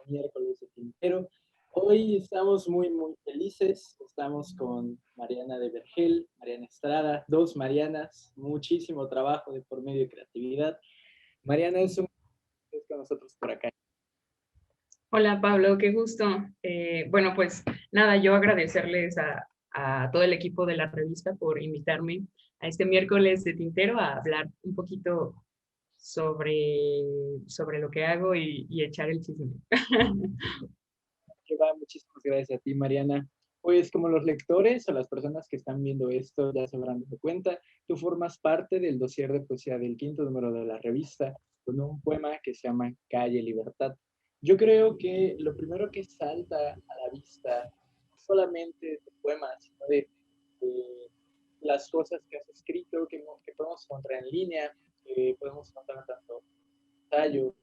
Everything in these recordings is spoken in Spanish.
miércoles de Tintero. Hoy estamos muy felices. Estamos con Mariana de Vergel, Mariana Estrada, dos Marianas, muchísimo trabajo de por medio de creatividad. Mariana es un con nosotros por acá. Hola Pablo, qué gusto. Bueno, pues nada, yo agradecerles a todo el equipo de la revista por invitarme a este miércoles de Tintero a hablar un poquito sobre lo que hago y echar el chisme. Que va, muchísimas gracias a ti, Mariana. Pues como los lectores o las personas que están viendo esto ya se habrán dado cuenta, tú formas parte del dossier de poesía del quinto número de la revista con un poema que se llama Calle Libertad. Yo creo que lo primero que salta a la vista, no solamente de tu poema, sino de las cosas que has escrito, que podemos encontrar en línea, que podemos encontrar tanto en ensayo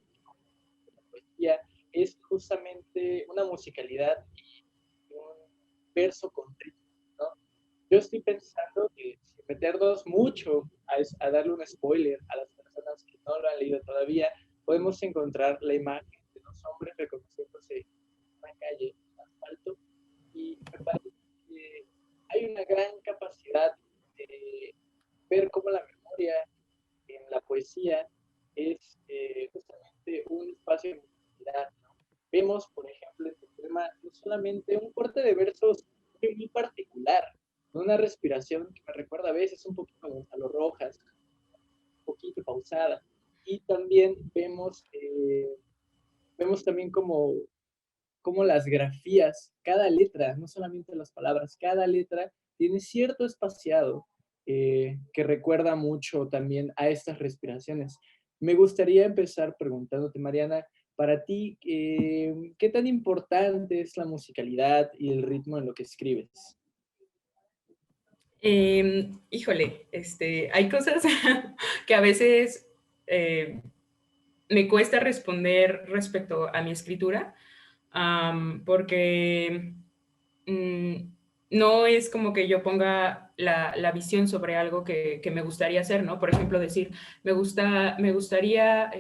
como poesía, es justamente una musicalidad y un verso con ritmo, ¿no? Yo estoy pensando que sin meternos mucho a darle un spoiler a las personas que no lo han leído todavía, podemos encontrar la imagen de dos hombres reconociéndose en una calle, en asfalto, y me parece que hay una gran capacidad de ver cómo la memoria en la poesía es justamente un espacio de movilidad, ¿no? Vemos, por ejemplo, en tu poema, no solamente un corte de versos muy particular, una respiración que me recuerda a veces un poquito a Gonzalo Rojas, un poquito pausada, y también vemos también como las grafías, cada letra, no solamente las palabras, cada letra tiene cierto espaciado que recuerda mucho también a estas respiraciones. Me gustaría empezar preguntándote, Mariana, para ti, ¿qué tan importante es la musicalidad y el ritmo en lo que escribes? Híjole, hay cosas que a veces me cuesta responder respecto a mi escritura, porque mm, no es como que yo ponga la visión sobre algo que me gustaría hacer, ¿no? Por ejemplo, decir, me gustaría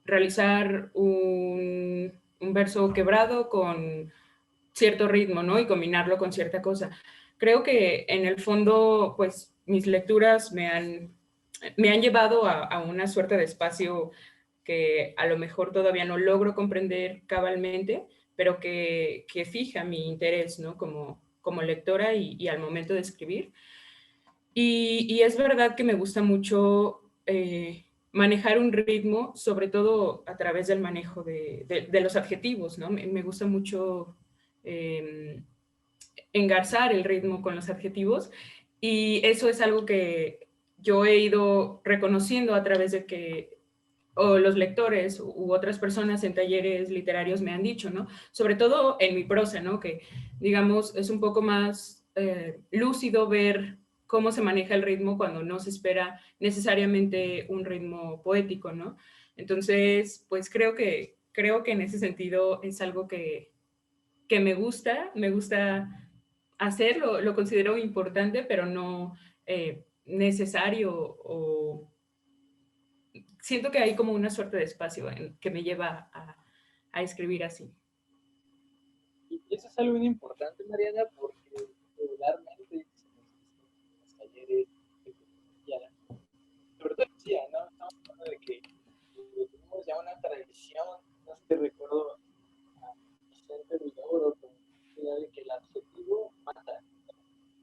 realizar un verso quebrado con cierto ritmo, ¿no? Y combinarlo con cierta cosa. Creo que en el fondo, pues mis lecturas me han llevado a una suerte de espacio que a lo mejor todavía no logro comprender cabalmente, pero que fija mi interés, ¿no? Como lectora y al momento de escribir. Y es verdad que me gusta mucho manejar un ritmo, sobre todo a través del manejo de los adjetivos, ¿no? Me gusta mucho eh, engarzar el ritmo con los adjetivos y eso es algo que yo he ido reconociendo a través de que o los lectores u otras personas en talleres literarios me han dicho, ¿no? Sobre todo en mi prosa, ¿no? Que, digamos, es un poco más lúcido ver cómo se maneja el ritmo cuando no se espera necesariamente un ritmo poético, ¿no? Entonces, pues creo que en ese sentido es algo que me gusta hacerlo, lo considero importante, pero no necesario o siento que hay como una suerte de espacio que me lleva a escribir así. Y eso es algo muy importante, Mariana, porque regularmente en los talleres de filosofía, sobre todo decía, ¿no? Estamos hablando de que tenemos ya una tradición, no sé si recuerdo a Vicente Villoro con la idea de que el adjetivo mata.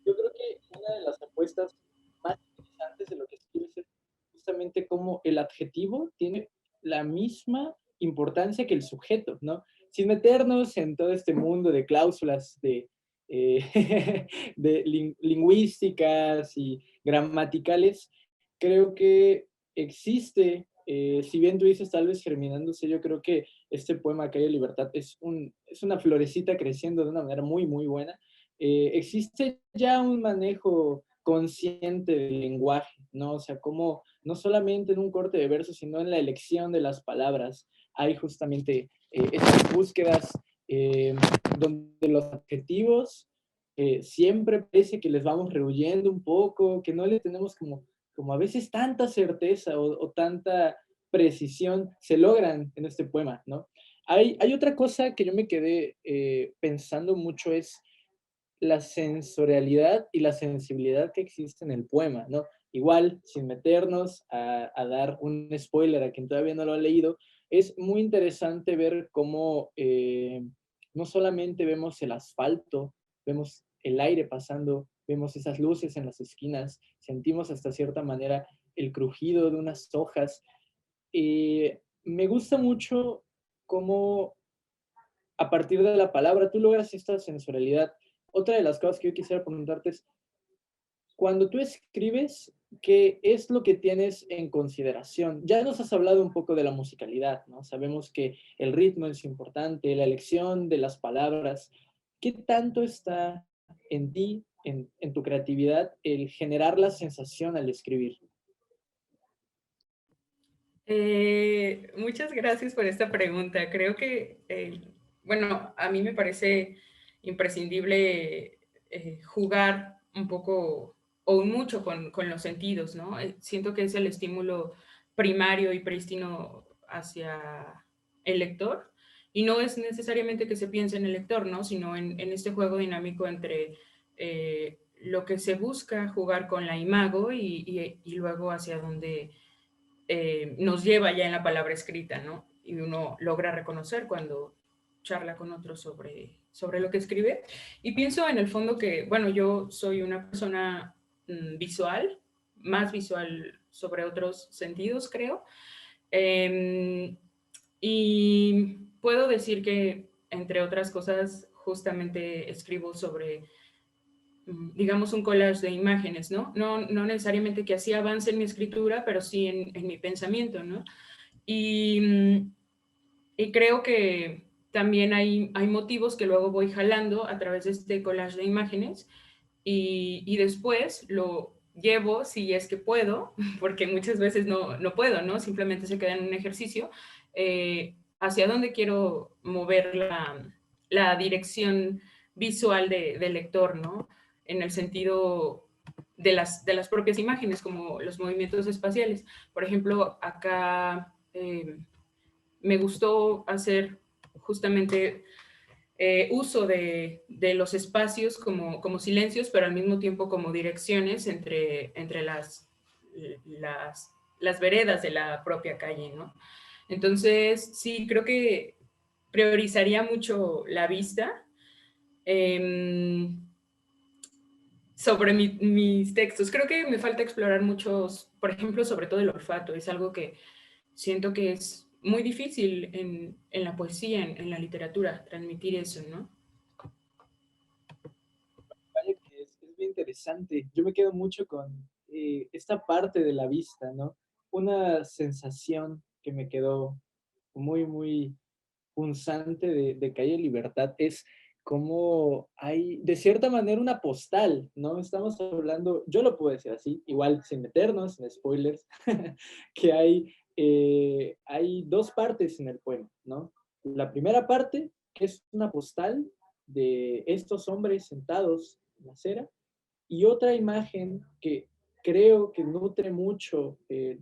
Yo creo que una de las apuestas más interesantes de lo que escribes es justamente cómo el adjetivo tiene la misma importancia que el sujeto, ¿no? Sin meternos en todo este mundo de cláusulas eh, de lingüísticas y gramaticales, creo que existe, si bien tú dices tal vez germinándose, yo creo que este poema Calle Libertad es una florecita creciendo de una manera muy buena. Existe ya un manejo consciente del lenguaje, ¿no? O sea, como no solamente en un corte de versos, sino en la elección de las palabras, hay justamente estas búsquedas eh, donde los adjetivos siempre parece que les vamos rehuyendo un poco, que no le tenemos como a veces tanta certeza o tanta precisión se logran en este poema, ¿no? Hay otra cosa que yo me quedé pensando mucho es la sensorialidad y la sensibilidad que existe en el poema, ¿no? Igual, sin meternos a dar un spoiler a quien todavía no lo ha leído, es muy interesante ver cómo no solamente vemos el asfalto, vemos el aire pasando, vemos esas luces en las esquinas, sentimos hasta cierta manera el crujido de unas hojas. Me gusta mucho cómo a partir de la palabra tú logras esta sensorialidad. Otra de las cosas que yo quisiera preguntarte es, cuando tú escribes, ¿qué es lo que tienes en consideración? Ya nos has hablado un poco de la musicalidad, ¿no? Sabemos que el ritmo es importante, la elección de las palabras. ¿Qué tanto está en ti, en tu creatividad, el generar la sensación al escribir? Muchas gracias por esta pregunta. Creo que, bueno, a mí me parece imprescindible jugar un poco o mucho con los sentidos, ¿no? Siento que es el estímulo primario y prístino hacia el lector y no es necesariamente que se piense en el lector, ¿no? Sino en este juego dinámico entre lo que se busca jugar con la imago y luego hacia donde nos lleva ya en la palabra escrita, ¿no? Y uno logra reconocer cuando charla con otros sobre lo que escribe. Y pienso en el fondo que, bueno, yo soy una persona visual, más visual sobre otros sentidos, creo. Y puedo decir que, entre otras cosas, justamente escribo sobre digamos, un collage de imágenes, ¿no? No necesariamente que así avance en mi escritura, pero sí en mi pensamiento, ¿no? Y, y creo que también hay motivos que luego voy jalando a través de este collage de imágenes y después lo llevo, si es que puedo, porque muchas veces no puedo, ¿no? Simplemente se queda en un ejercicio, hacia dónde quiero mover la dirección visual del lector, ¿no? En el sentido de las propias imágenes, como los movimientos espaciales. Por ejemplo, acá me gustó hacer justamente uso de los espacios como silencios, pero al mismo tiempo como direcciones entre las veredas de la propia calle, ¿no? Entonces, sí, creo que priorizaría mucho la vista eh, sobre mis textos. Creo que me falta explorar muchos, por ejemplo, sobre todo el olfato. Es algo que siento que es muy difícil en la poesía, en la literatura, transmitir eso, ¿no? Vaya que es bien interesante. Yo me quedo mucho con esta parte de la vista, ¿no? Una sensación que me quedó muy, muy punzante de Calle Libertad es como hay, de cierta manera, una postal, ¿no? Estamos hablando, yo lo puedo decir así, igual sin meternos, sin spoilers, que hay dos partes en el poema, ¿no? La primera parte, que es una postal de estos hombres sentados en la acera, y otra imagen que creo que nutre mucho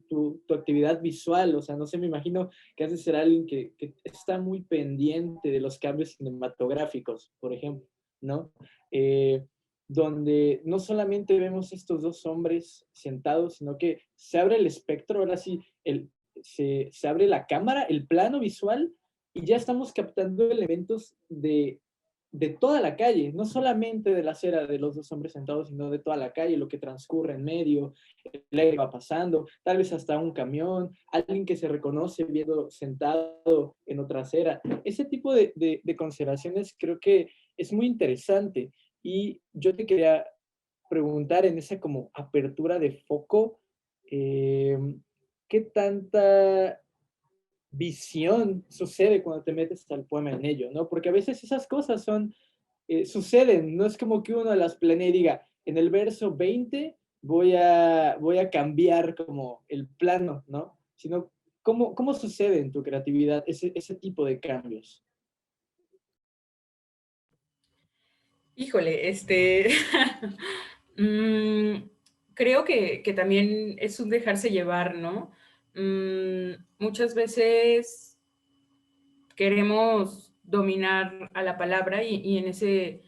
tu actividad visual, o sea, no sé, me imagino que has de ser alguien que está muy pendiente de los cambios cinematográficos, por ejemplo, ¿no? Eh, donde no solamente vemos estos dos hombres sentados, sino que se abre el espectro, ahora sí, se abre la cámara, el plano visual, y ya estamos captando elementos de toda la calle, no solamente de la acera de los dos hombres sentados, sino de toda la calle, lo que transcurre en medio, el aire va pasando, tal vez hasta un camión, alguien que se reconoce viendo sentado en otra acera. Ese tipo de consideraciones creo que es muy interesante y yo te quería preguntar en esa como apertura de foco, eh, ¿qué tanta visión sucede cuando te metes al poema en ello, ¿no? Porque a veces esas cosas suceden, no es como que uno las planee y diga, en el verso 20 voy a cambiar como el plano, ¿no? Sino, ¿cómo sucede en tu creatividad ese tipo de cambios? Híjole, mm, creo que también es un dejarse llevar, ¿no? Muchas veces queremos dominar a la palabra y en ese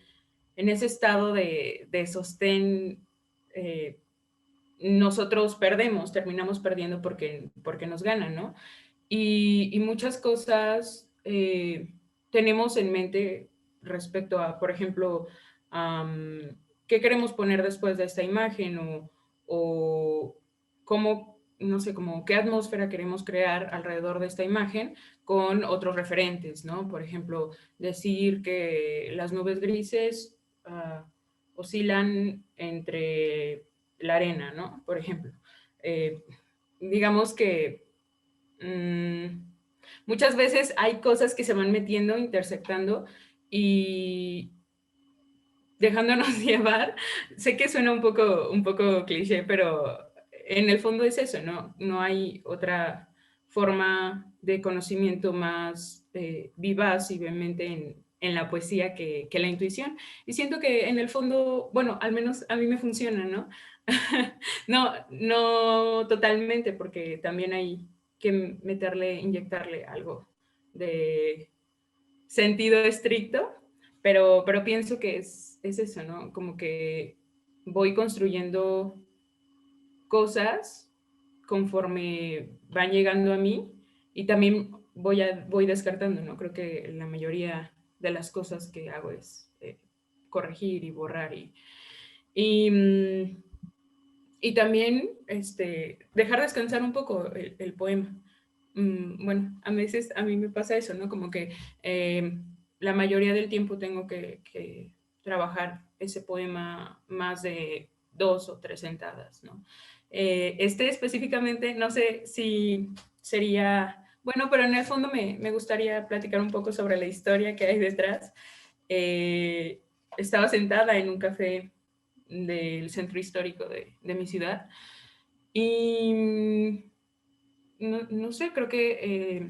estado de sostén, nosotros perdemos, terminamos perdiendo porque nos ganan, ¿no? Y muchas cosas tenemos en mente respecto a, por ejemplo, qué queremos poner después de esta imagen o cómo, no sé, como qué atmósfera queremos crear alrededor de esta imagen con otros referentes, ¿no? Por ejemplo, decir que las nubes grises oscilan entre la arena, ¿no? Por ejemplo. Eh, digamos que muchas veces hay cosas que se van metiendo, intersectando y dejándonos llevar. Sé que suena un poco cliché, pero en el fondo es eso, ¿no? No hay otra forma de conocimiento más vivaz y vehemente en la poesía que la intuición. Y siento que en el fondo, bueno, al menos a mí me funciona, ¿no? No, no totalmente, porque también hay que meterle, inyectarle algo de sentido estricto, pero pienso que es eso, ¿no? Como que voy construyendo cosas conforme van llegando a mí y también voy descartando, ¿no? Creo que la mayoría de las cosas que hago es corregir y borrar y, y también dejar descansar un poco el poema. Bueno, a veces a mí me pasa eso, ¿no? Como que la mayoría del tiempo tengo que trabajar ese poema más de 2 o 3 sentadas, ¿no? Específicamente, no sé si sería, bueno, pero en el fondo me gustaría platicar un poco sobre la historia que hay detrás. Estaba sentada en un café del centro histórico de mi ciudad y no sé, creo que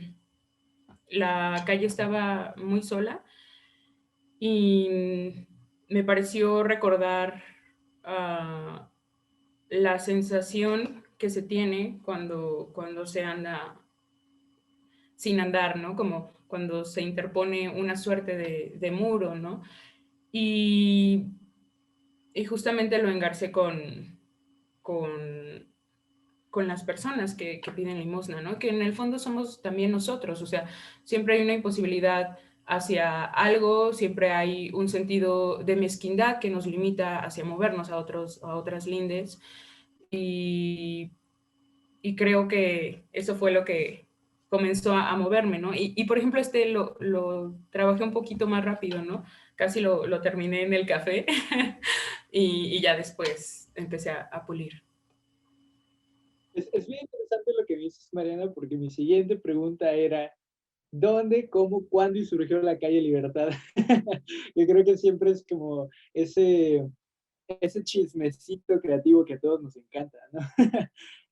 la calle estaba muy sola y me pareció recordar uh, la sensación que se tiene cuando se anda sin andar, ¿no? Como cuando se interpone una suerte de muro, ¿no? Y, y justamente lo engarcé con, con las personas que piden limosna, ¿no? Que en el fondo somos también nosotros, o sea, siempre hay una imposibilidad hacia algo, siempre hay un sentido de mezquindad que nos limita hacia movernos a otras lindes y, y creo que eso fue lo que comenzó a moverme, ¿no? Por ejemplo, lo trabajé un poquito más rápido, ¿no? Casi lo terminé en el café y ya después empecé a pulir. Es bien interesante lo que dices, Mariana, porque mi siguiente pregunta era, ¿dónde, cómo, cuándo y surgió la calle Libertad? Yo creo que siempre es como ese chismecito creativo que a todos nos encanta, ¿no?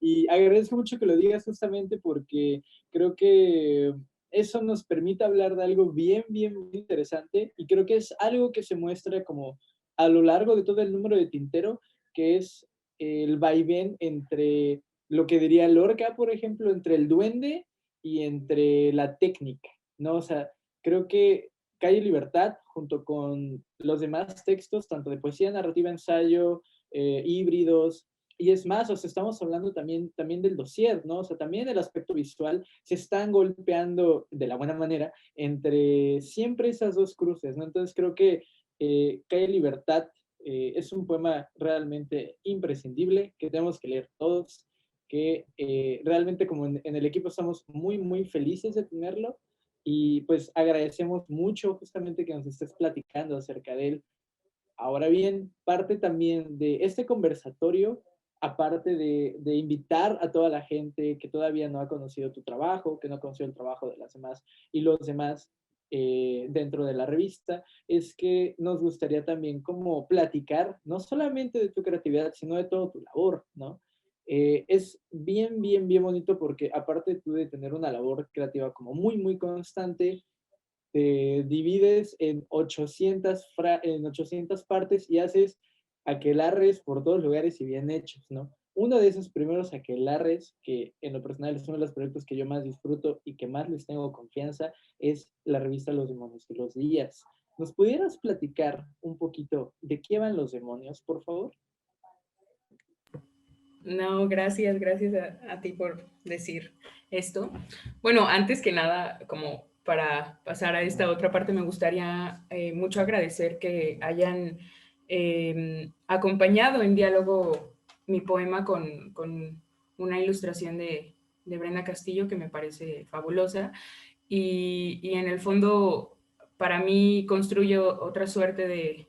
Y agradezco mucho que lo digas justamente porque creo que eso nos permite hablar de algo bien, bien interesante y creo que es algo que se muestra como a lo largo de todo el número de Tintero, que es el vaivén entre lo que diría Lorca, por ejemplo, entre el duende y entre la técnica, ¿no? O sea, creo que Calle Libertad, junto con los demás textos, tanto de poesía, narrativa, ensayo, híbridos, y es más, o sea, estamos hablando también del dossier, ¿no? O sea, también el aspecto visual se están golpeando de la buena manera entre siempre esas dos cruces, ¿no? Entonces creo que Calle Libertad es un poema realmente imprescindible que tenemos que leer todos, que realmente como en el equipo estamos muy, muy felices de tenerlo y pues agradecemos mucho justamente que nos estés platicando acerca de él. Ahora bien, parte también de este conversatorio, aparte de invitar a toda la gente que todavía no ha conocido tu trabajo, que no ha conocido el trabajo de las demás y los demás dentro de la revista, es que nos gustaría también como platicar no solamente de tu creatividad, sino de todo tu labor, ¿no? Es bien, bien, bien bonito porque aparte tú de tener una labor creativa como muy, muy constante, te divides en 800 partes y haces aquelarres por todos lugares y bien hechos, ¿no? uno de esos primeros aquelarres, que en lo personal es uno de los proyectos que yo más disfruto y que más les tengo confianza, es la revista Los Demonios y los Días. ¿Nos pudieras platicar un poquito de qué van los demonios, por favor? No, gracias, gracias a ti por decir esto. Bueno, antes que nada, como para pasar a esta otra parte, me gustaría mucho agradecer que hayan acompañado en diálogo mi poema con una ilustración de Brenda Castillo que me parece fabulosa y en el fondo para mí construyo otra suerte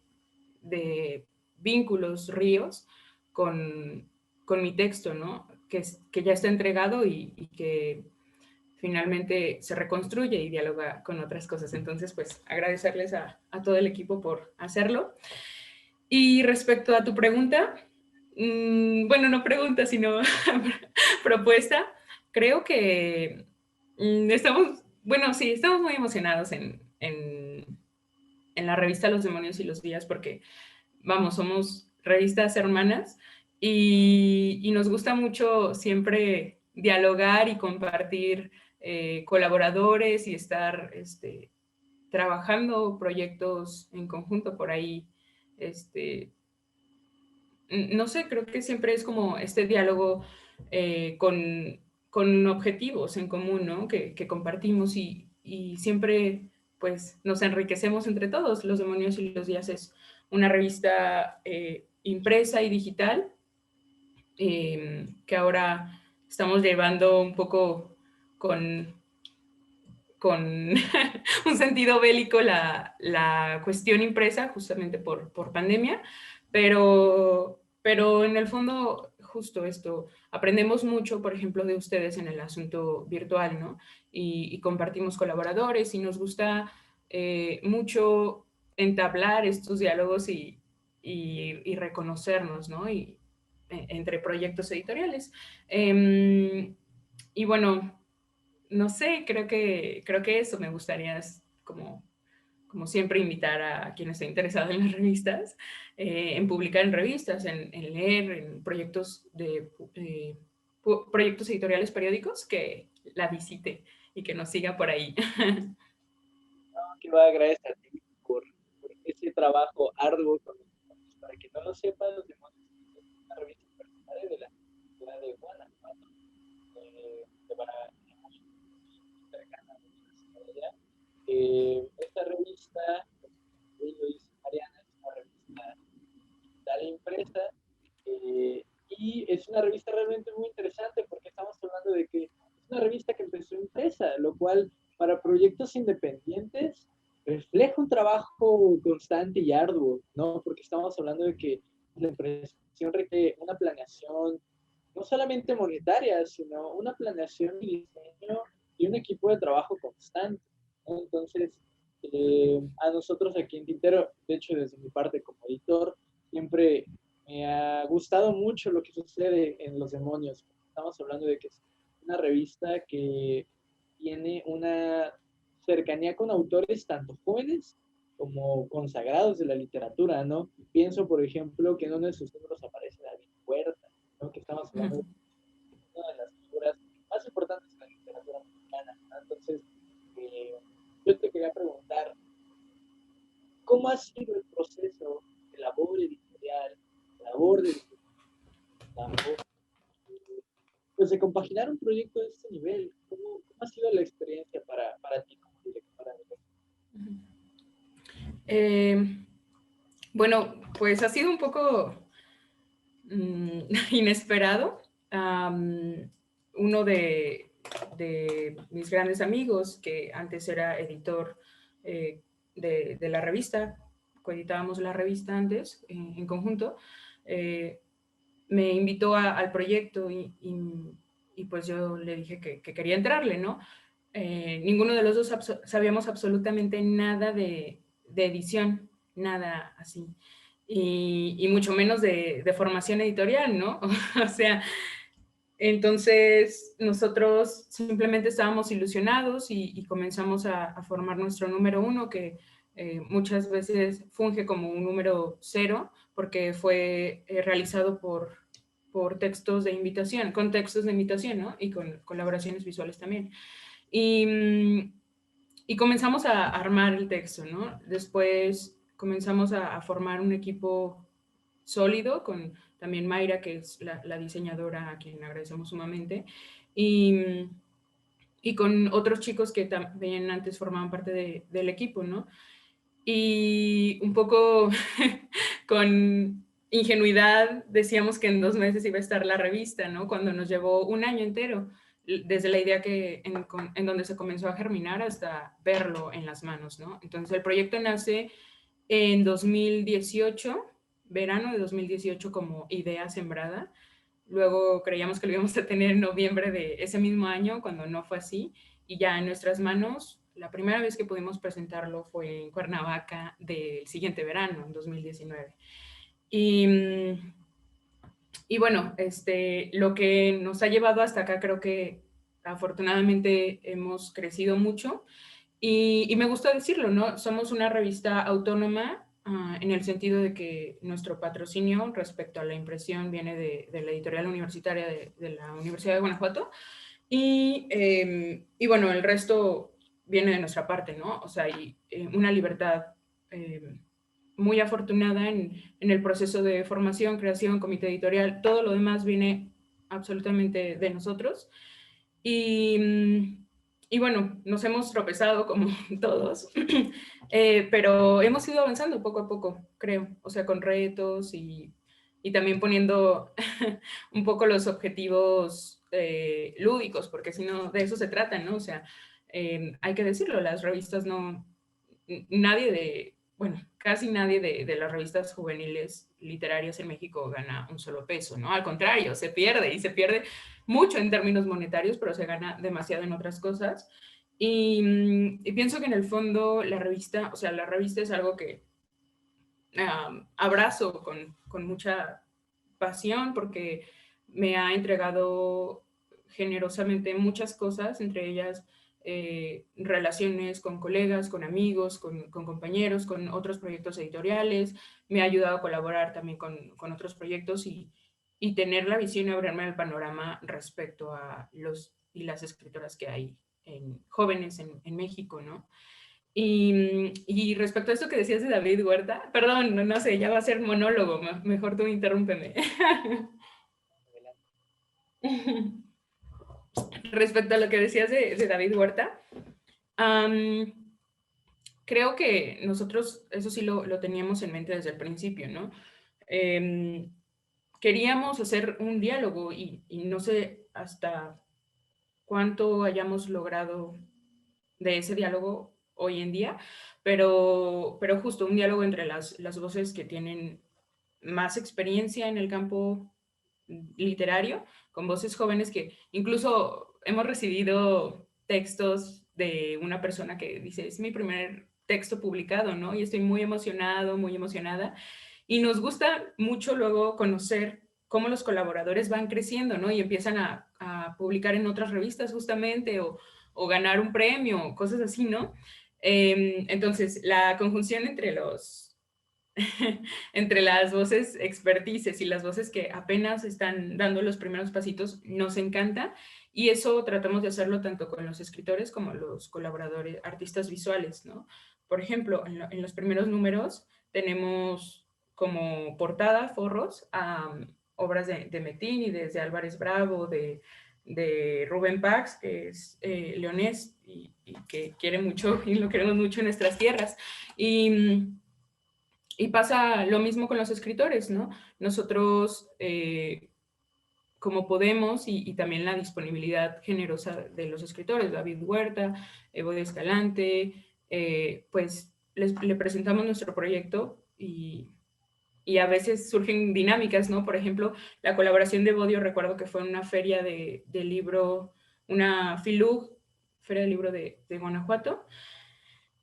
de vínculos, ríos, con, con mi texto, ¿no? Que ya está entregado y que finalmente se reconstruye y dialoga con otras cosas. Entonces, pues agradecerles a todo el equipo por hacerlo. Y respecto a tu pregunta, bueno, no pregunta, sino propuesta, creo que estamos, bueno, sí, estamos muy emocionados en la revista Los Demonios y los Días porque vamos, somos revistas hermanas y nos gusta mucho siempre dialogar y compartir colaboradores y estar trabajando proyectos en conjunto por ahí. Este, no sé, creo que siempre es como este diálogo con objetivos en común, ¿no? Que compartimos y siempre pues nos enriquecemos entre todos. Los Demonios y los Días es una revista impresa y digital que ahora estamos llevando un poco con un sentido bélico la cuestión impresa justamente por pandemia, pero en el fondo justo esto, aprendemos mucho, por ejemplo, de ustedes en el asunto virtual, ¿no? Y compartimos colaboradores y nos gusta mucho entablar estos diálogos y reconocernos, ¿no? Entre proyectos editoriales. Y bueno, no sé, creo que eso me gustaría como, como siempre invitar a quien esté interesado en las revistas, en publicar en revistas, en leer, en proyectos proyectos editoriales periódicos, que la visite y que nos siga por ahí. Que va, gracias a ti por ese trabajo arduo con los demonios. Para que no lo sepan, los demonios es una revista universitaria de la ciudad de Guanajuato, de Guanajuato, cercana a la universidad de allá. Esta revista, como bien lo dice Mariana, es una revista digital impresa y es una revista realmente muy interesante porque estamos hablando de que es una revista que empezó impresa, lo cual para proyectos independientes refleja un trabajo constante y arduo, ¿no? Porque estamos hablando de que la impresión requiere una planeación no solamente monetaria, sino una planeación y diseño y un equipo de trabajo constante, ¿no? Entonces, a nosotros aquí en Tintero, de hecho desde mi parte como editor, siempre me ha gustado mucho lo que sucede en Los Demonios. Estamos hablando de que es una revista que tiene una cercanía con autores tanto jóvenes como consagrados de la literatura, ¿no? Pienso, por ejemplo, que en uno de sus números aparece David Huerta, ¿no? Que estamos hablando de una de las figuras más importantes de la literatura mexicana, ¿no? Entonces, eh, yo te quería preguntar, ¿cómo ha sido el proceso de labor editorial, de labor de labor, pues de compaginar un proyecto de este nivel? ¿Cómo ha sido la experiencia para ti como directora de Eh, bueno, pues ha sido un poco inesperado. Uno de mis grandes amigos, que antes era editor de la revista, coeditábamos la revista antes en conjunto, me invitó al proyecto y pues yo le dije que quería entrarle, ¿no? Ninguno de los dos sabíamos absolutamente nada de edición, nada así. Y mucho menos de formación editorial, ¿no? O sea, entonces nosotros simplemente estábamos ilusionados y comenzamos a formar nuestro número uno, que muchas veces funge como un número cero, porque fue realizado por textos de invitación, con textos de invitación, ¿no? Y con colaboraciones visuales también. Y comenzamos a armar el texto, ¿no? Después comenzamos a formar un equipo sólido con también Mayra, que es la diseñadora a quien agradecemos sumamente, y, y con otros chicos que también antes formaban parte del equipo, ¿no? Y un poco con ingenuidad decíamos que en 2 meses iba a estar la revista, ¿no? Cuando nos llevó un año entero, desde la idea que en donde se comenzó a germinar hasta verlo en las manos, ¿no? Entonces el proyecto nace en 2018, verano de 2018 como idea sembrada. Luego creíamos que lo íbamos a tener en noviembre de ese mismo año, cuando no fue así. Y ya en nuestras manos, la primera vez que pudimos presentarlo fue en Cuernavaca del siguiente verano, en 2019. Y, y bueno, lo que nos ha llevado hasta acá, creo que afortunadamente hemos crecido mucho. Y me gusta decirlo, ¿no? Somos una revista autónoma en el sentido de que nuestro patrocinio respecto a la impresión viene de la editorial universitaria de la Universidad de Guanajuato y bueno, el resto viene de nuestra parte, ¿no? O sea, hay una libertad muy afortunada en el proceso de formación, creación, comité editorial, todo lo demás viene absolutamente de nosotros. Y, y bueno, nos hemos tropezado como todos, pero hemos ido avanzando poco a poco, creo, o sea, con retos y también poniendo un poco los objetivos lúdicos, porque si no, de eso se trata, ¿no? O sea, hay que decirlo, las revistas no, nadie de, bueno, casi nadie de las revistas juveniles literarias en México gana un solo peso, ¿no? Al contrario, se pierde y se pierde mucho en términos monetarios, pero se gana demasiado en otras cosas. Y pienso que en el fondo la revista, o sea, la revista es algo que abrazo con mucha pasión porque me ha entregado generosamente muchas cosas, entre ellas relaciones con colegas, con amigos, con compañeros, con otros proyectos editoriales. Me ha ayudado a colaborar también con otros proyectos y tener la visión y abrirme el panorama respecto a los y las escritoras que hay jóvenes en México, ¿no? Y respecto a esto que decías de David Huerta, perdón, no sé, ya va a ser monólogo, mejor tú interrúmpeme. Respecto a lo que decías de David Huerta, creo que nosotros eso sí lo teníamos en mente desde el principio, ¿no? Queríamos hacer un diálogo y no sé hasta cuánto hayamos logrado de ese diálogo hoy en día, pero justo un diálogo entre las voces que tienen más experiencia en el campo literario, con voces jóvenes que incluso hemos recibido textos de una persona que dice, es mi primer texto publicado, ¿no? Y estoy muy emocionado, muy emocionada. Y nos gusta mucho luego conocer cómo los colaboradores van creciendo, ¿no? Y empiezan a publicar en otras revistas justamente o ganar un premio, cosas así, ¿no? Entonces, la conjunción entre entre las voces expertices y las voces que apenas están dando los primeros pasitos nos encanta y eso tratamos de hacerlo tanto con los escritores como los colaboradores, artistas visuales, ¿no? Por ejemplo, en los primeros números tenemos como portada, forros, a obras de Metín y desde Álvarez Bravo, de Rubén Pax, que es leonés y que quiere mucho y lo queremos mucho en nuestras tierras. Y pasa lo mismo con los escritores, ¿no? Nosotros, como podemos, y también la disponibilidad generosa de los escritores, David Huerta, Evo de Escalante, pues le presentamos nuestro proyecto y a veces surgen dinámicas, ¿no? Por ejemplo, la colaboración de Bodio, recuerdo que fue en una feria de libro, una FILUG, Feria del Libro de Guanajuato,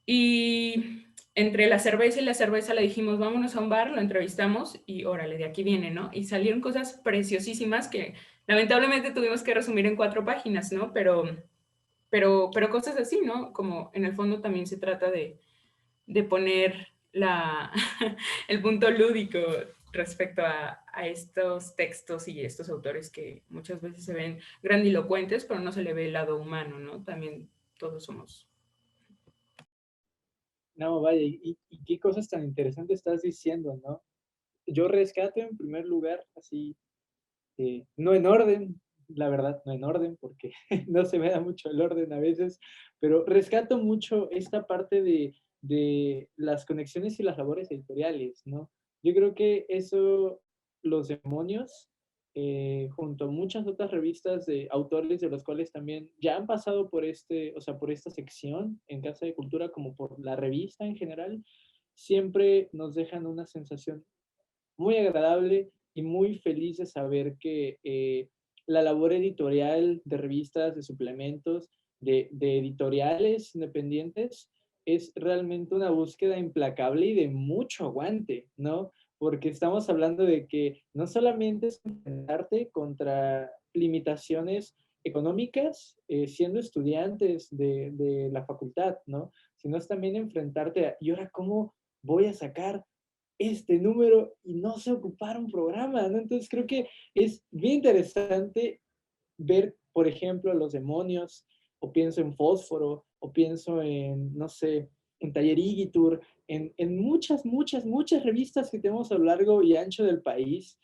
y entre la cerveza y la cerveza le dijimos, vámonos a un bar, lo entrevistamos y órale, de aquí viene, ¿no? Y salieron cosas preciosísimas que lamentablemente tuvimos que resumir en 4 páginas, ¿no? Pero cosas así, ¿no? Como en el fondo también se trata de poner el punto lúdico respecto a estos textos y estos autores que muchas veces se ven grandilocuentes, pero no se le ve el lado humano, ¿no? También todos somos. No, vaya, y qué cosas tan interesantes estás diciendo, ¿no? Yo rescato en primer lugar, así, no en orden, la verdad, no en orden, porque no se me da mucho el orden a veces, pero rescato mucho esta parte de las conexiones y las labores editoriales, ¿no? Yo creo que eso, Los Demonios, junto a muchas otras revistas de autores de los cuales también ya han pasado por o sea, por esta sección en Casa de Cultura, como por la revista en general, siempre nos dejan una sensación muy agradable y muy feliz de saber que la labor editorial de revistas, de suplementos, de editoriales independientes, es realmente una búsqueda implacable y de mucho aguante, ¿no? Porque estamos hablando de que no solamente es enfrentarte contra limitaciones económicas, siendo estudiantes de la facultad, ¿no? Sino es también enfrentarte a, ¿y ahora cómo voy a sacar este número y no sé ocupar un programa, ¿no? Entonces creo que es bien interesante ver, por ejemplo, Los Demonios, o pienso en Fósforo, o pienso en, no sé, en Taller Igitur, en muchas, muchas, muchas revistas que tenemos a lo largo y ancho del país,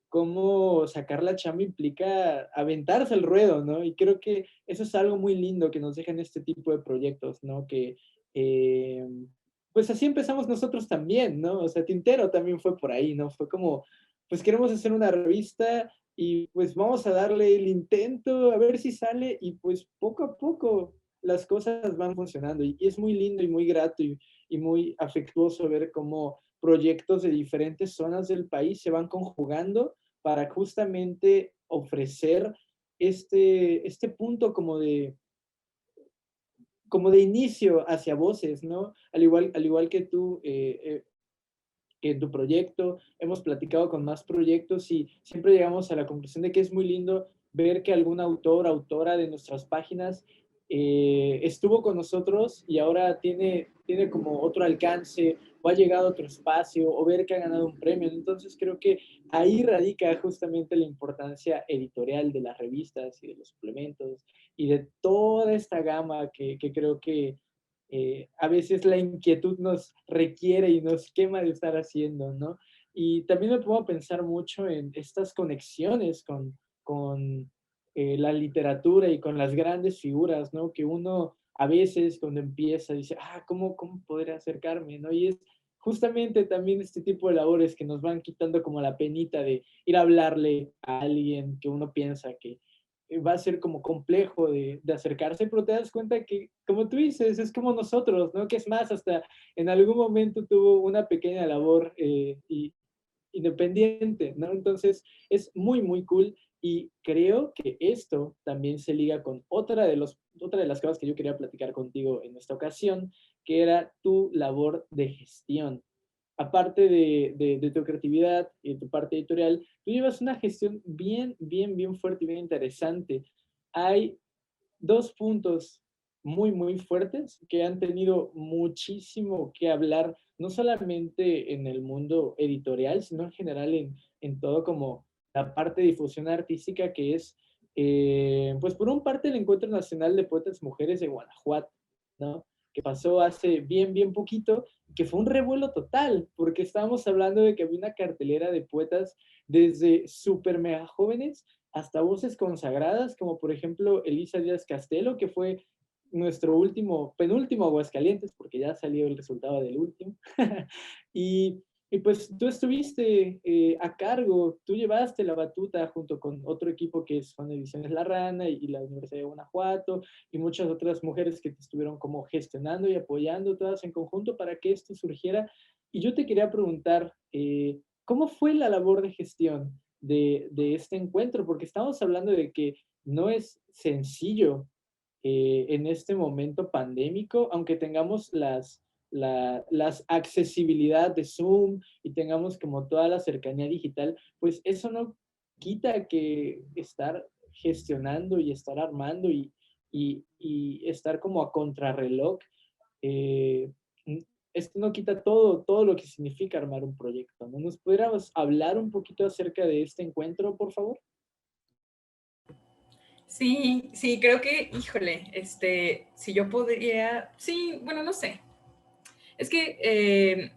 cómo sacar la chamba implica aventarse el ruedo, ¿no? Y creo que eso es algo muy lindo que nos dejan este tipo de proyectos, ¿no? Que, pues así empezamos nosotros también, ¿no? O sea, Tintero también fue por ahí, ¿no? Fue como, pues queremos hacer una revista y pues vamos a darle el intento a ver si sale y pues poco a poco las cosas van funcionando y es muy lindo y muy grato y muy afectuoso ver cómo proyectos de diferentes zonas del país se van conjugando para justamente ofrecer este punto como de inicio hacia voces, ¿no? Al igual que tú, que en tu proyecto, hemos platicado con más proyectos y siempre llegamos a la conclusión de que es muy lindo ver que algún autor, autora de nuestras páginas estuvo con nosotros y ahora tiene como otro alcance o ha llegado a otro espacio o ver que ha ganado un premio. Entonces creo que ahí radica justamente la importancia editorial de las revistas y de los suplementos y de toda esta gama que creo que a veces la inquietud nos requiere y nos quema de estar haciendo, ¿no? Y también me pongo a pensar mucho en estas conexiones con la literatura y con las grandes figuras, ¿no? Que uno a veces cuando empieza dice, ¿cómo poder acercarme, ¿no? Y es justamente también este tipo de labores que nos van quitando como la penita de ir a hablarle a alguien que uno piensa que va a ser como complejo de acercarse, pero te das cuenta que, como tú dices, es como nosotros, ¿no? Que es más, hasta en algún momento tuvo una pequeña labor independiente, ¿no? Entonces, es muy, muy cool y creo que esto también se liga con otra de las cosas que yo quería platicar contigo en esta ocasión, que era tu labor de gestión. Aparte de tu creatividad y de tu parte editorial, tú llevas una gestión bien, bien, bien fuerte y bien interesante. Hay dos puntos muy, muy fuertes que han tenido muchísimo que hablar, no solamente en el mundo editorial, sino en general en todo como la parte de difusión artística, que es, pues por un parte, el Encuentro Nacional de Poetas Mujeres de Guanajuato, ¿no? Que pasó hace bien, bien poquito, que fue un revuelo total, porque estábamos hablando de que había una cartelera de poetas desde súper mega jóvenes hasta voces consagradas, como por ejemplo Elisa Díaz Castelo, que fue nuestro penúltimo Aguascalientes, porque ya salió el resultado del último. y, y, pues tú estuviste a cargo, tú llevaste la batuta junto con otro equipo que son Ediciones La Rana y la Universidad de Guanajuato y muchas otras mujeres que te estuvieron como gestionando y apoyando todas en conjunto para que esto surgiera. Y yo te quería preguntar, ¿cómo fue la labor de gestión de este encuentro? Porque estamos hablando de que no es sencillo en este momento pandémico, aunque tengamos las accesibilidad de Zoom y tengamos como toda la cercanía digital, pues eso no quita que estar gestionando y estar armando y estar como a contrarreloj eh, esto no quita todo lo que significa armar un proyecto, ¿no? ¿Nos pudiéramos hablar un poquito acerca de este encuentro, por favor? Sí, sí, creo que, híjole, si yo podría, sí, bueno, no sé. Es que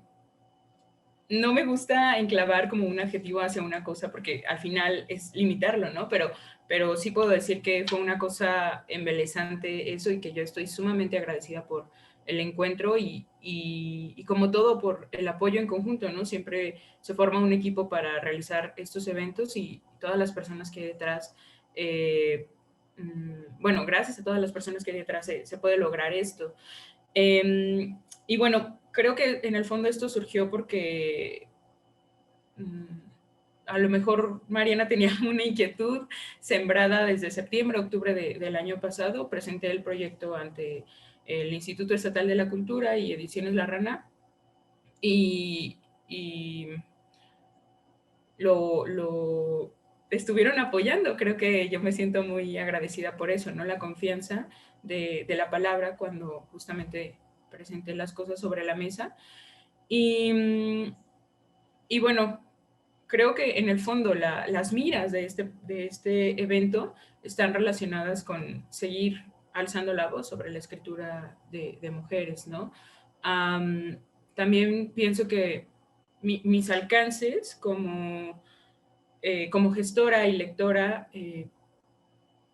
no me gusta enclavar como un adjetivo hacia una cosa porque al final es limitarlo, ¿no? Pero sí puedo decir que fue una cosa embelesante eso y que yo estoy sumamente agradecida por el encuentro y como todo por el apoyo en conjunto, ¿no? Siempre se forma un equipo para realizar estos eventos y todas las personas que hay detrás, bueno, gracias a todas las personas que hay detrás se puede lograr esto. Y bueno, creo que en el fondo esto surgió porque a lo mejor Mariana tenía una inquietud sembrada desde septiembre, octubre del año pasado. Presenté el proyecto ante el Instituto Estatal de la Cultura y Ediciones La Rana y, y lo estuvieron apoyando. Creo que yo me siento muy agradecida por eso, ¿no? La confianza de la palabra cuando justamente presenté las cosas sobre la mesa. Y, y bueno, creo que en el fondo las miras de este evento están relacionadas con seguir alzando la voz sobre la escritura de mujeres, ¿no? Um, También pienso que mis alcances como gestora y lectora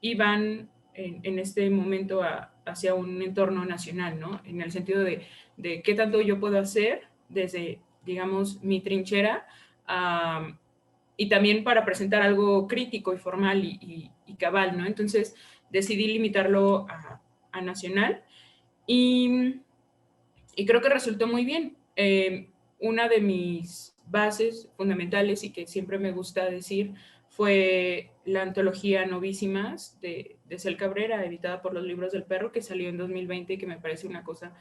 iban en este momento hacia un entorno nacional, ¿no? En el sentido de qué tanto yo puedo hacer desde, digamos, mi trinchera, um, y también para presentar algo crítico y formal y cabal, ¿no? Entonces decidí limitarlo a nacional y, y, creo que resultó muy bien. Una de mis bases fundamentales y que siempre me gusta decir fue la antología Novísimas de Cel Cabrera, editada por los Libros del Perro, que salió en 2020 y que me parece una cosa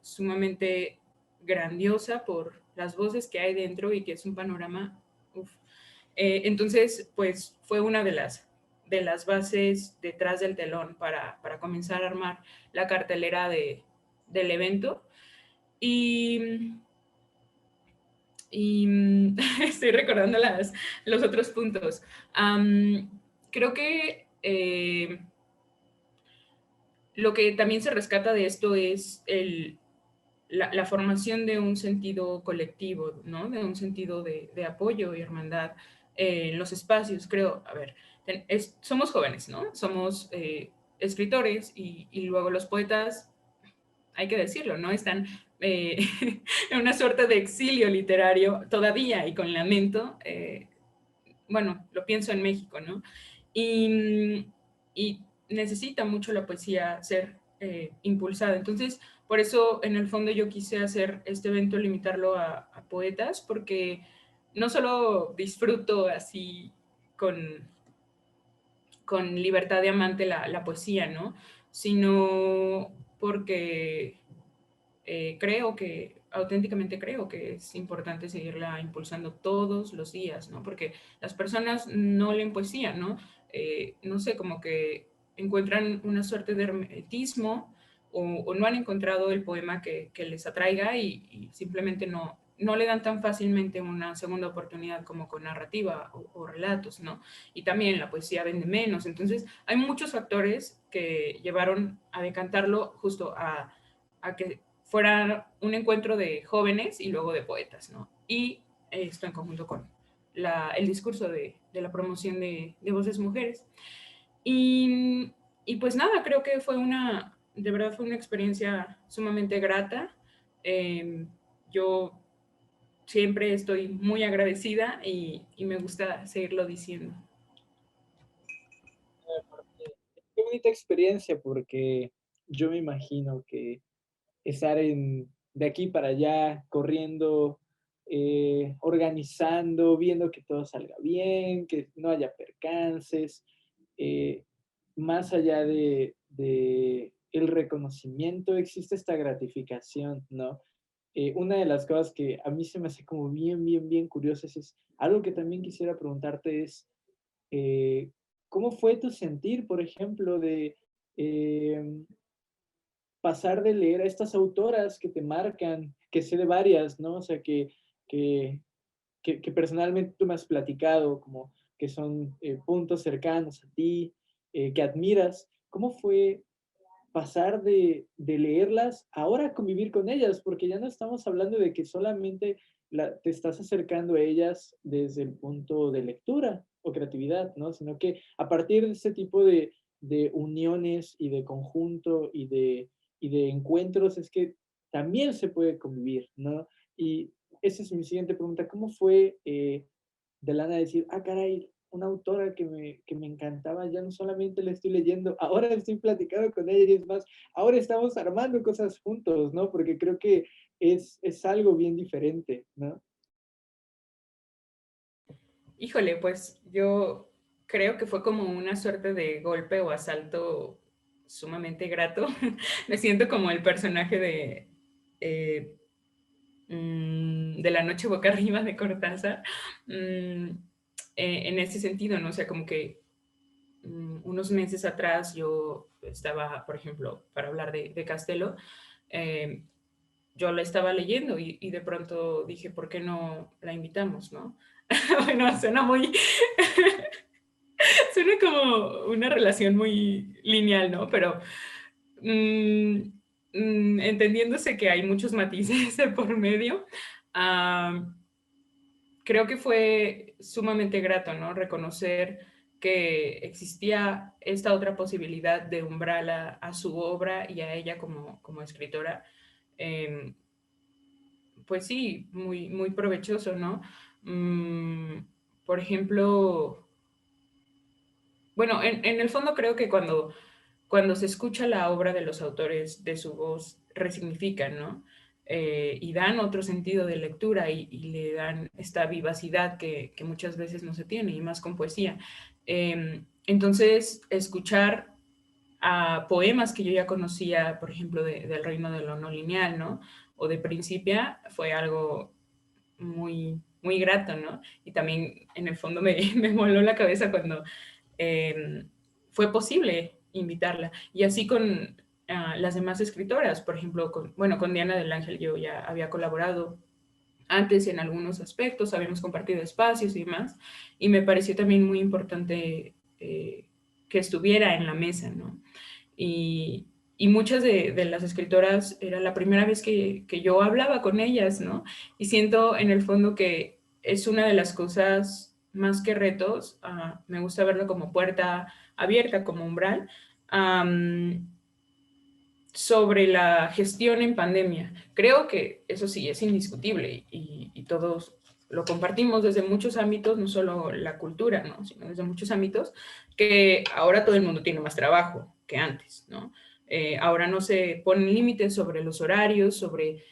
sumamente grandiosa por las voces que hay dentro y que es un panorama, uf. Entonces, pues fue una de las bases detrás del telón para comenzar a armar la cartelera del evento. Y, y estoy recordando los otros puntos. Creo que lo que también se rescata de esto es la formación de un sentido colectivo, ¿no? De un sentido de apoyo y hermandad en los espacios, creo. A ver, somos jóvenes, ¿no? Somos escritores y luego los poetas, hay que decirlo, ¿no? Están eh, en una suerte de exilio literario todavía y con lamento. Bueno, lo pienso en México, ¿no? Y necesita mucho la poesía ser impulsada. Entonces, por eso en el fondo yo quise hacer este evento, limitarlo a poetas, porque no solo disfruto así con, con libertad de amante la poesía, ¿no? Sino porque auténticamente creo que es importante seguirla impulsando todos los días, ¿no? Porque las personas no leen poesía, ¿no? No sé, como que encuentran una suerte de hermetismo o no han encontrado el poema que les atraiga y simplemente no le dan tan fácilmente una segunda oportunidad como con narrativa o relatos, ¿no? Y también la poesía vende menos. Entonces, hay muchos factores que llevaron a decantarlo justo a que fuera un encuentro de jóvenes y luego de poetas, ¿no? Y esto en conjunto con el discurso de la promoción de voces mujeres. Y, y, pues nada, creo que de verdad fue una experiencia sumamente grata. Yo siempre estoy muy agradecida y me gusta seguirlo diciendo. Qué bonita experiencia, porque yo me imagino que estar de aquí para allá, corriendo, organizando, viendo que todo salga bien, que no haya percances, eh, más allá de el reconocimiento, existe esta gratificación, ¿no? Una de las cosas que a mí se me hace como bien curiosas es algo que también quisiera preguntarte es, eh, ¿cómo fue tu sentir, por ejemplo, de... Eh, pasar de leer a estas autoras que te marcan, que sé de varias, ¿no? O sea, que, que personalmente tú me has platicado, como que son puntos cercanos a ti, que admiras. ¿Cómo fue pasar de leerlas ahora a convivir con ellas? Porque ya no estamos hablando de que solamente te estás acercando a ellas desde el punto de lectura o creatividad, ¿no? Sino que a partir de este tipo de uniones y de conjunto y de encuentros es que también se puede convivir, ¿no? Y esa es mi siguiente pregunta. ¿Cómo fue de lana decir, ah, caray, una autora que me encantaba, ya no solamente la estoy leyendo, ahora estoy platicando con ella y es más, ahora estamos armando cosas juntos, ¿no? Porque creo que es algo bien diferente, ¿no? Híjole, pues yo creo que fue como una suerte de golpe o asalto sumamente grato. Me siento como el personaje eh, de La noche boca arriba de Cortázar, en ese sentido, ¿no? O sea, como que unos meses atrás yo estaba, por ejemplo, para hablar de Castelo, eh, yo la estaba leyendo y de pronto dije, ¿por qué no la invitamos, no? Bueno, suena muy, suena como una relación muy lineal, ¿no? Pero mm, entendiéndose que hay muchos matices de por medio, uh, creo que fue sumamente grato, ¿no? Reconocer que existía esta otra posibilidad de umbral a su obra y a ella como escritora. Eh, pues sí, muy, muy provechoso, ¿no? Mm, por ejemplo, bueno, en el fondo creo que cuando se escucha la obra de los autores de su voz, resignifican, ¿no? Y dan otro sentido de lectura y le dan esta vivacidad que muchas veces no se tiene, y más con poesía. Entonces, escuchar a poemas que yo ya conocía, por ejemplo, del Reino de lo No Lineal, ¿no? O de Principia, fue algo muy, muy grato, ¿no? Y también en el fondo me voló la cabeza cuando eh, fue posible invitarla. Y así con las demás escritoras, por ejemplo, bueno, con Diana del Ángel yo ya había colaborado antes en algunos aspectos, habíamos compartido espacios y demás, y me pareció también muy importante que estuviera en la mesa, ¿no? Y muchas de las escritoras era la primera vez que yo hablaba con ellas, ¿no? Y siento en el fondo que es una de las cosas más que retos, me gusta verlo como puerta abierta, como umbral, sobre la gestión en pandemia. Creo que eso sí es indiscutible y todos lo compartimos desde muchos ámbitos, no solo la cultura, ¿no? Sino desde muchos ámbitos, que ahora todo el mundo tiene más trabajo que antes, ¿no? Ahora no se ponen límites sobre los horarios, sobre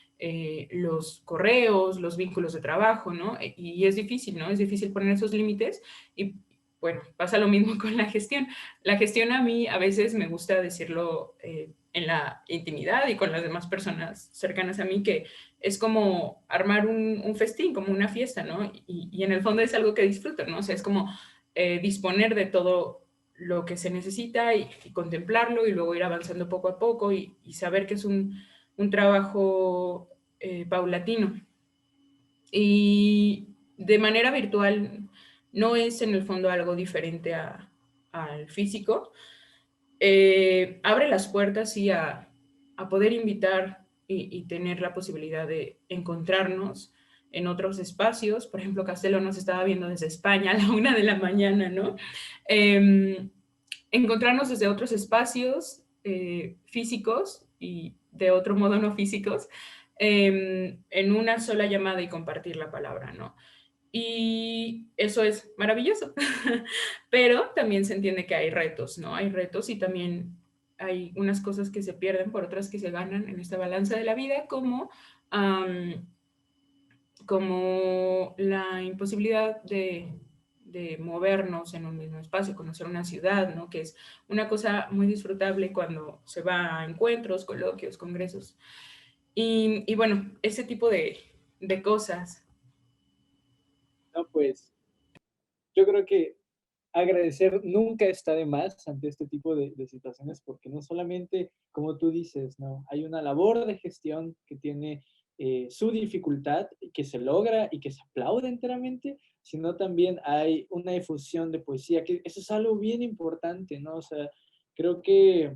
los correos, los vínculos de trabajo, ¿no? Y es difícil, ¿no? Es difícil poner esos límites y bueno, pasa lo mismo con la gestión. La gestión a mí a veces me gusta decirlo en la intimidad y con las demás personas cercanas a mí, que es como armar un festín, como una fiesta, ¿no? Y en el fondo es algo que disfruto, ¿no? O sea, es como disponer de todo lo que se necesita y contemplarlo y luego ir avanzando poco a poco y saber que es un trabajo paulatino. Y de manera virtual no es en el fondo algo diferente al físico. Abre las puertas sí a poder invitar y tener la posibilidad de encontrarnos en otros espacios. Por ejemplo, Castelo nos estaba viendo desde España a la 1 de la mañana, ¿no? Encontrarnos desde otros espacios físicos y de otro modo no físicos, en una sola llamada y compartir la palabra, ¿no? Y eso es maravilloso, pero también se entiende que hay retos, ¿no? Hay retos y también hay unas cosas que se pierden por otras que se ganan en esta balanza de la vida, como la imposibilidad de movernos en un mismo espacio, conocer una ciudad, ¿no? Que es una cosa muy disfrutable cuando se va a encuentros, coloquios, congresos. Y bueno, ese tipo de cosas. No, pues yo creo que agradecer nunca está de más ante este tipo de situaciones, porque no solamente, como tú dices, ¿no? Hay una labor de gestión que tiene su dificultad, que se logra y que se aplaude enteramente, sino también hay una difusión de poesía, que eso es algo bien importante, ¿no? O sea, creo que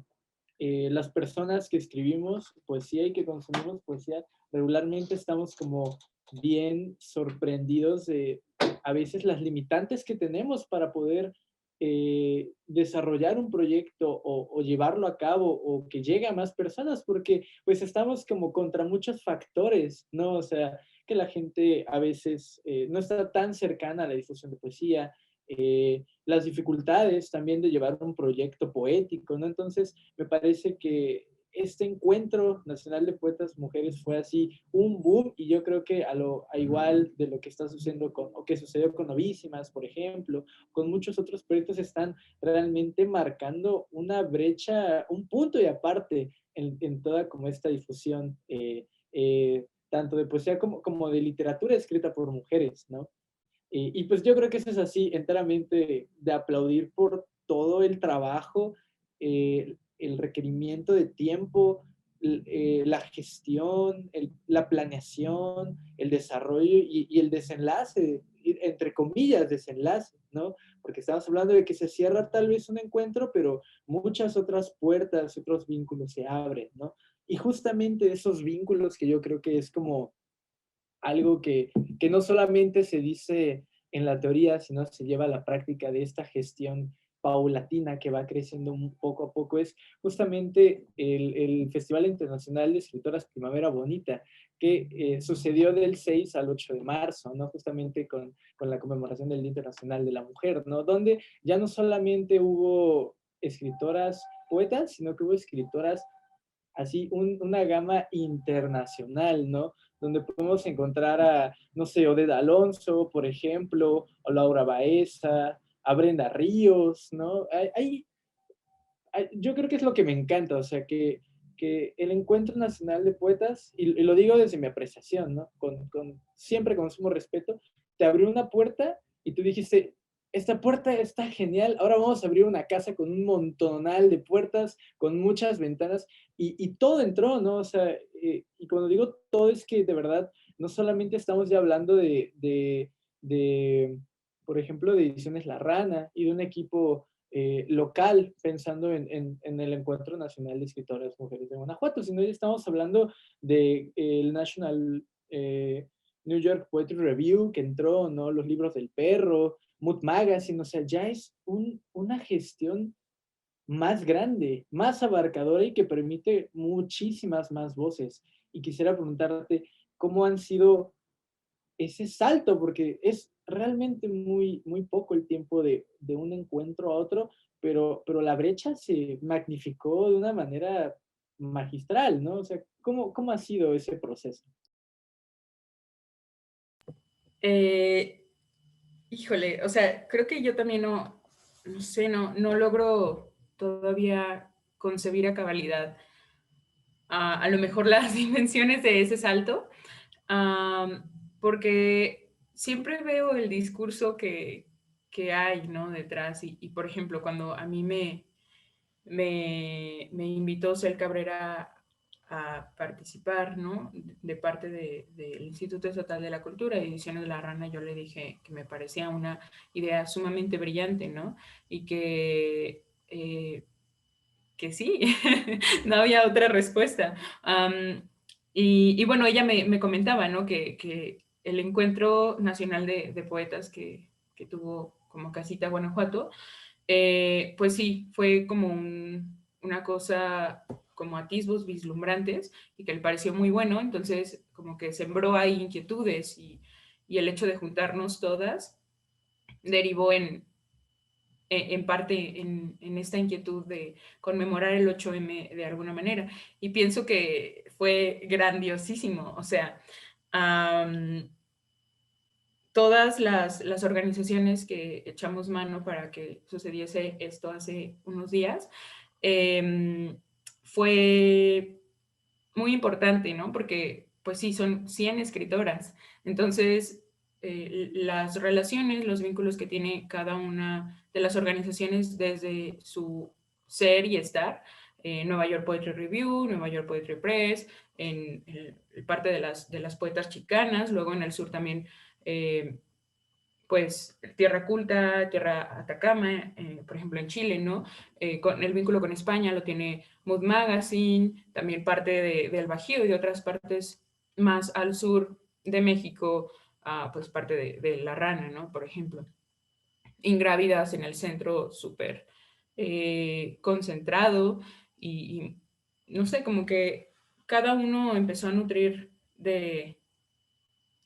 las personas que escribimos poesía y que consumimos poesía regularmente estamos como bien sorprendidos de a veces las limitantes que tenemos para poder desarrollar un proyecto o llevarlo a cabo o que llegue a más personas, porque pues estamos como contra muchos factores, ¿no? O sea, que la gente a veces no está tan cercana a la difusión de poesía, las dificultades también de llevar un proyecto poético, ¿no? Entonces, me parece que este encuentro nacional de poetas mujeres fue así un boom y yo creo que a igual de lo que está sucediendo o que sucedió con Novísimas, por ejemplo, con muchos otros proyectos están realmente marcando una brecha, un punto y aparte en toda como esta difusión, tanto de poesía como de literatura escrita por mujeres, ¿no? Y pues yo creo que eso es así, enteramente de aplaudir por todo el trabajo, el requerimiento de tiempo, la gestión, la planeación, el desarrollo y el desenlace, entre comillas, desenlace, ¿no? Porque estamos hablando de que se cierra tal vez un encuentro, pero muchas otras puertas, otros vínculos se abren, ¿no? Y justamente esos vínculos que yo creo que es como algo que no solamente se dice en la teoría, sino se lleva a la práctica de esta gestión paulatina que va creciendo poco a poco, es justamente el Festival Internacional de Escritoras Primavera Bonita, que sucedió del 6 al 8 de marzo, ¿no? Justamente con la conmemoración del Día Internacional de la Mujer, ¿no? Donde ya no solamente hubo escritoras poetas, sino que hubo escritoras así una gama internacional, ¿no? Donde podemos encontrar a, no sé, Odeda Alonso, por ejemplo, o Laura Baeza, a Brenda Ríos, ¿no? Yo creo que es lo que me encanta, o sea, que el Encuentro Nacional de Poetas, y lo digo desde mi apreciación, ¿no? Siempre con sumo respeto, te abrió una puerta y tú dijiste, esta puerta está genial, ahora vamos a abrir una casa con un montonal de puertas, con muchas ventanas, y todo entró, ¿no? O sea, y cuando digo todo es que de verdad, no solamente estamos ya hablando de por ejemplo, de Ediciones La Rana y de un equipo local, pensando en el Encuentro Nacional de Escritoras Mujeres de Guanajuato, sino ya estamos hablando del National New York Poetry Review, que entró, ¿no? Los libros del perro, Mood Magazine, o sea, ya es una gestión más grande, más abarcadora y que permite muchísimas más voces. Y quisiera preguntarte cómo han sido ese salto, porque es realmente muy poco el tiempo de un encuentro a otro, pero la brecha se magnificó de una manera magistral, ¿no? O sea, ¿cómo ha sido ese proceso? Eh, Híjole, o sea, creo que yo también no sé, no logro todavía concebir a cabalidad a lo mejor las dimensiones de ese salto, porque siempre veo el discurso que hay, ¿no? Detrás. Por ejemplo, cuando a mí me invitó Cel Cabrera a participar, ¿no? De parte del Instituto Estatal de la Cultura, Ediciones de la Rana, yo le dije que me parecía una idea sumamente brillante, ¿no? Y que sí, no había otra respuesta. Y bueno, ella me comentaba, ¿no? Que el Encuentro Nacional de Poetas que tuvo como casita Guanajuato, pues sí, fue como una cosa como atisbos vislumbrantes y que le pareció muy bueno, entonces como que sembró ahí inquietudes y el hecho de juntarnos todas derivó en parte en esta inquietud de conmemorar el 8M de alguna manera. Y pienso que fue grandiosísimo, o sea, todas las organizaciones que echamos mano para que sucediese esto hace unos días, fue muy importante, ¿no? Porque, pues sí, son 100 escritoras. Entonces, las relaciones, los vínculos que tiene cada una de las organizaciones desde su ser y estar. Nueva York Poetry Review, Nueva York Poetry Press, en parte de las poetas chicanas, luego en el sur también, pues Tierra Culta, Tierra Atacama, por ejemplo en Chile, ¿no? Con el vínculo con España lo tiene Mood Magazine, también parte del Bajío y de otras partes más al sur de México, pues parte de La Rana, ¿no? Por ejemplo. Ingrávidas en el centro súper concentrado y no sé, como que cada uno empezó a nutrir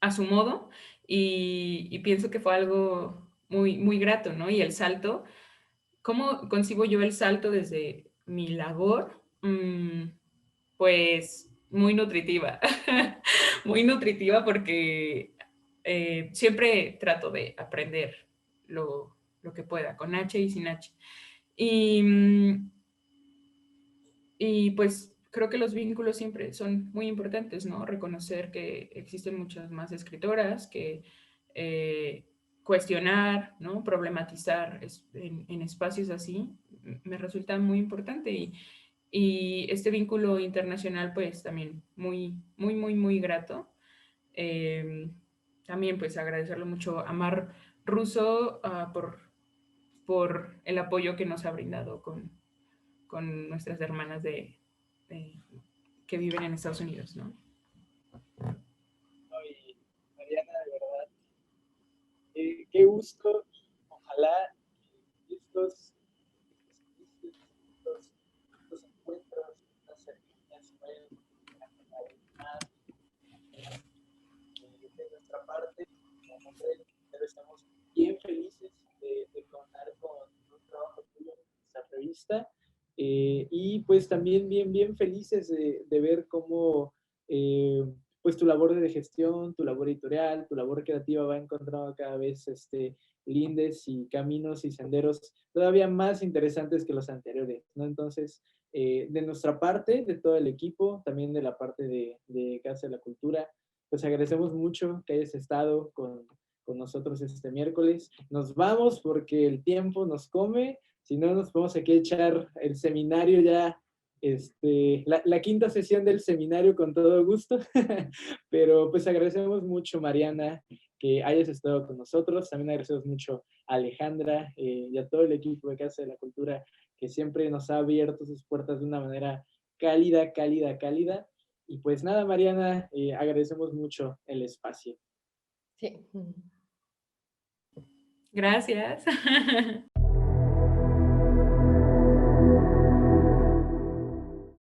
a su modo y pienso que fue algo muy, muy grato, ¿no? Y el salto, ¿cómo concibo yo el salto desde mi labor? Pues muy nutritiva, muy nutritiva porque siempre trato de aprender lo que pueda, con H y sin H. Y, y pues creo que los vínculos siempre son muy importantes, ¿no? Reconocer que existen muchas más escritoras, que cuestionar, ¿no? Problematizar en espacios así me resulta muy importante y este vínculo internacional pues también muy, muy, muy, muy grato. Eh, también pues agradecerle mucho a Mar Russo por el apoyo que nos ha brindado con nuestras hermanas de, que viven en Estados Unidos, ¿no? Y Mariana, de verdad, qué gusto. Ojalá estos, estos encuentros, estas cercanías se vayan multiplicando cada vez más. De nuestra parte, como mujeres, pero estamos bien felices de contar con un trabajo tuyo en esta revista. Y pues también bien felices de ver cómo pues tu labor de gestión, tu labor editorial, tu labor creativa va encontrando cada vez lindes y caminos y senderos todavía más interesantes que los anteriores, ¿no? Entonces, de nuestra parte, de todo el equipo, también de la parte de Casa de la Cultura, pues agradecemos mucho que hayas estado con nosotros este miércoles. Nos vamos porque el tiempo nos come, si no nos podemos aquí echar el seminario ya, la quinta sesión del seminario con todo gusto, pero pues agradecemos mucho, Mariana, que hayas estado con nosotros. También agradecemos mucho a Alejandra y a todo el equipo de Casa de la Cultura que siempre nos ha abierto sus puertas de una manera cálida. Y pues nada, Mariana, agradecemos mucho el espacio. Sí. Gracias.